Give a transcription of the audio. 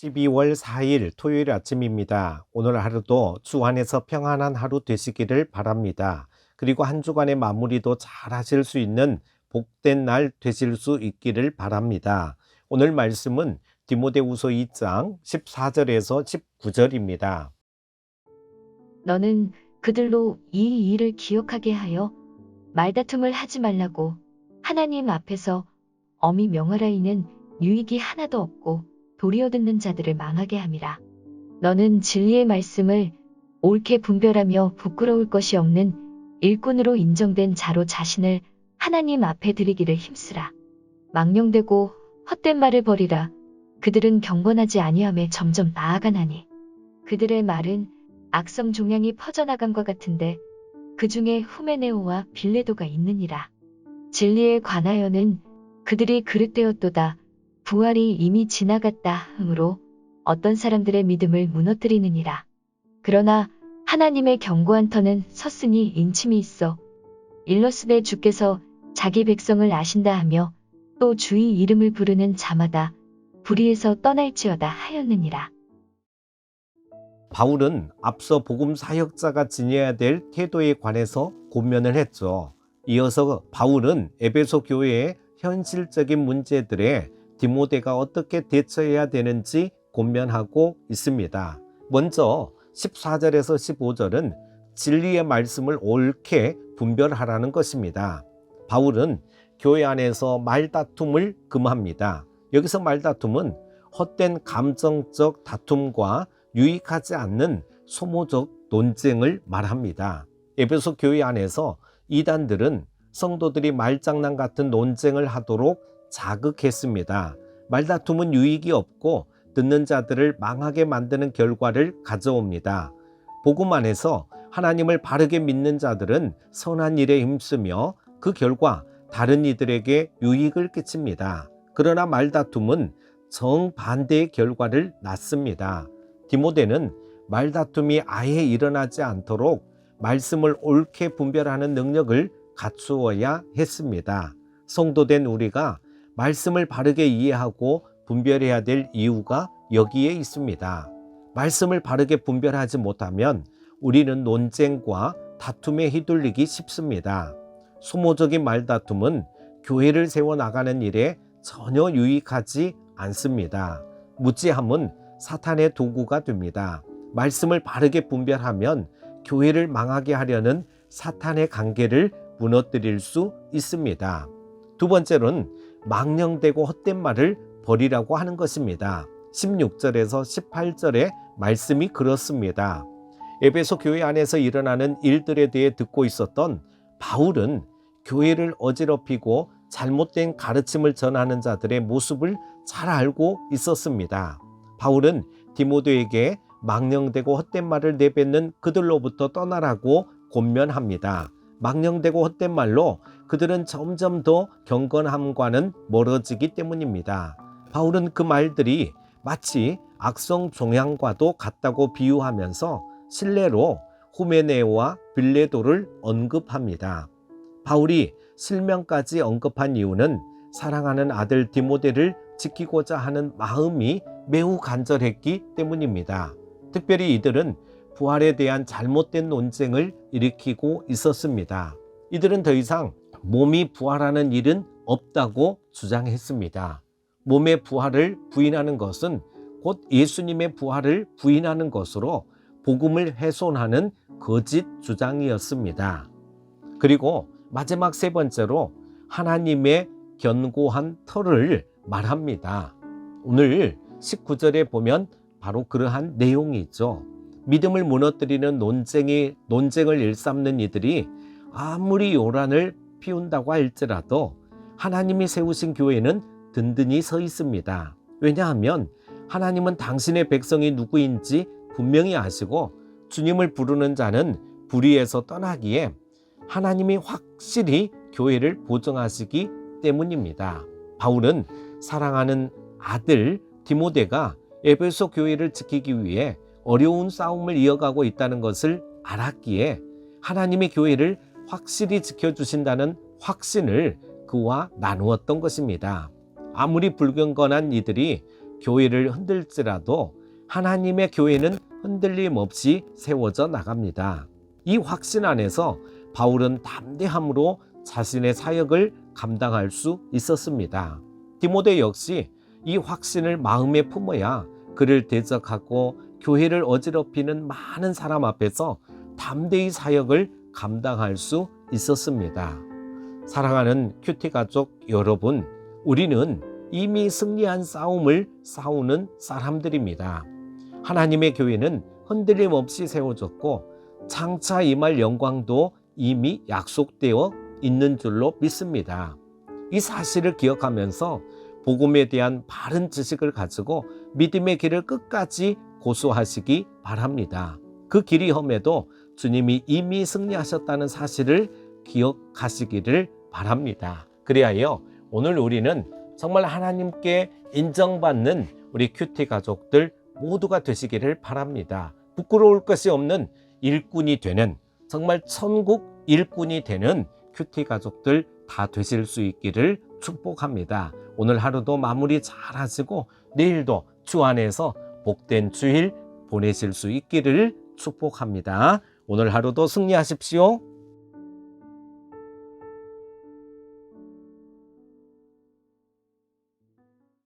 12월 4일 토요일 아침입니다. 오늘 하루도 주 안에서 평안한 하루 되시기를 바랍니다. 그리고 한 주간의 마무리도 잘 하실 수 있는 복된 날 되실 수 있기를 바랍니다. 오늘 말씀은 디모데후서 2장 14절에서 19절입니다. 너는 그들로 이 일을 기억하게 하여 말다툼을 하지 말라고 하나님 앞에서 엄히 명하라. 이는 유익이 하나도 없고 도리어 듣는 자들을 망하게 함이라. 너는 진리의 말씀을 옳게 분별하며 부끄러울 것이 없는 일꾼으로 인정된 자로 자신을 하나님 앞에 드리기를 힘쓰라. 망령되고 헛된 말을 버리라. 그들은 경건하지 아니함에 점점 나아가나니 그들의 말은 악성 종양이 퍼져나간과 같은데 그 중에 후메네오와 빌레도가 있느니라. 진리에 관하여는 그들이 그릇되었도다. 부활이 이미 지나갔다 하므로 어떤 사람들의 믿음을 무너뜨리느니라. 그러나 하나님의 견고한 터는 섰으니 인침이 있어 일러스되 주께서 자기 백성을 아신다 하며 또 주의 이름을 부르는 자마다 불의에서 떠날지어다 하였느니라. 바울은 앞서 복음 사역자가 지녀야 될 태도에 관해서 권면을 했죠. 이어서 바울은 에베소 교회의 현실적인 문제들에 디모데가 어떻게 대처해야 되는지 권면하고 있습니다. 먼저 14절에서 15절은 진리의 말씀을 옳게 분별하라는 것입니다. 바울은 교회 안에서 말다툼을 금합니다. 여기서 말다툼은 헛된 감정적 다툼과 유익하지 않는 소모적 논쟁을 말합니다. 에베소 교회 안에서 이단들은 성도들이 말장난 같은 논쟁을 하도록 자극했습니다. 말다툼은 유익이 없고 듣는 자들을 망하게 만드는 결과를 가져옵니다. 복음 안에서 하나님을 바르게 믿는 자들은 선한 일에 힘쓰며 그 결과 다른 이들에게 유익을 끼칩니다. 그러나 말다툼은 정반대의 결과를 낳습니다. 디모데는 말다툼이 아예 일어나지 않도록 말씀을 옳게 분별하는 능력을 갖추어야 했습니다. 성도된 우리가 말씀을 바르게 이해하고 분별해야 될 이유가 여기에 있습니다. 말씀을 바르게 분별하지 못하면 우리는 논쟁과 다툼에 휘둘리기 쉽습니다. 소모적인 말다툼은 교회를 세워나가는 일에 전혀 유익하지 않습니다. 무지함은 사탄의 도구가 됩니다. 말씀을 바르게 분별하면 교회를 망하게 하려는 사탄의 관계를 무너뜨릴 수 있습니다. 두 번째로는 망령되고 헛된 말을 버리라고 하는 것입니다. 16절에서 18절의 말씀이 그렇습니다. 에베소 교회 안에서 일어나는 일들에 대해 듣고 있었던 바울은 교회를 어지럽히고 잘못된 가르침을 전하는 자들의 모습을 잘 알고 있었습니다. 바울은 디모데에게 망령되고 헛된 말을 내뱉는 그들로부터 떠나라고 권면합니다. 망령되고 헛된 말로 그들은 점점 더 경건함과는 멀어지기 때문입니다. 바울은 그 말들이 마치 악성 종양과도 같다고 비유하면서 실례로 후메네오와 빌레도를 언급합니다. 바울이 실명까지 언급한 이유는 사랑하는 아들 디모데를 지키고자 하는 마음이 매우 간절했기 때문입니다. 특별히 이들은 부활에 대한 잘못된 논쟁을 일으키고 있었습니다. 이들은 더 이상 몸이 부활하는 일은 없다고 주장했습니다. 몸의 부활을 부인하는 것은 곧 예수님의 부활을 부인하는 것으로 복음을 훼손하는 거짓 주장이었습니다. 그리고 마지막 세 번째로 하나님의 견고한 터를 말합니다. 오늘 19절에 보면 바로 그러한 내용이 있죠. 믿음을 무너뜨리는 논쟁을 일삼는 이들이 아무리 요란을 피운다고 할지라도 하나님이 세우신 교회는 든든히 서 있습니다. 왜냐하면 하나님은 당신의 백성이 누구인지 분명히 아시고 주님을 부르는 자는 불의에서 떠나기에 하나님이 확실히 교회를 보증하시기 때문입니다. 바울은 사랑하는 아들 디모데가 에베소 교회를 지키기 위해 어려운 싸움을 이어가고 있다는 것을 알았기에 하나님의 교회를 확실히 지켜주신다는 확신을 그와 나누었던 것입니다. 아무리 불경건한 이들이 교회를 흔들지라도 하나님의 교회는 흔들림 없이 세워져 나갑니다. 이 확신 안에서 바울은 담대함으로 자신의 사역을 감당할 수 있었습니다. 디모데 역시 이 확신을 마음에 품어야 그를 대적하고 교회를 어지럽히는 많은 사람 앞에서 담대히 사역을 감당할 수 있었습니다. 사랑하는 큐티 가족 여러분, 우리는 이미 승리한 싸움을 싸우는 사람들입니다. 하나님의 교회는 흔들림 없이 세워졌고 장차 임할 영광도 이미 약속되어 있는 줄로 믿습니다. 이 사실을 기억하면서 복음에 대한 바른 지식을 가지고 믿음의 길을 끝까지 고수하시기 바랍니다. 그 길이 험해도 주님이 이미 승리하셨다는 사실을 기억하시기를 바랍니다. 그리하여 오늘 우리는 정말 하나님께 인정받는 우리 큐티 가족들 모두가 되시기를 바랍니다. 부끄러울 것이 없는 일꾼이 되는, 정말 천국 일꾼이 되는 큐티 가족들 다 되실 수 있기를 축복합니다. 오늘 하루도 마무리 잘 하시고 내일도 주 안에서 복된 주일 보내실 수 있기를 축복합니다. 오늘 하루도 승리하십시오.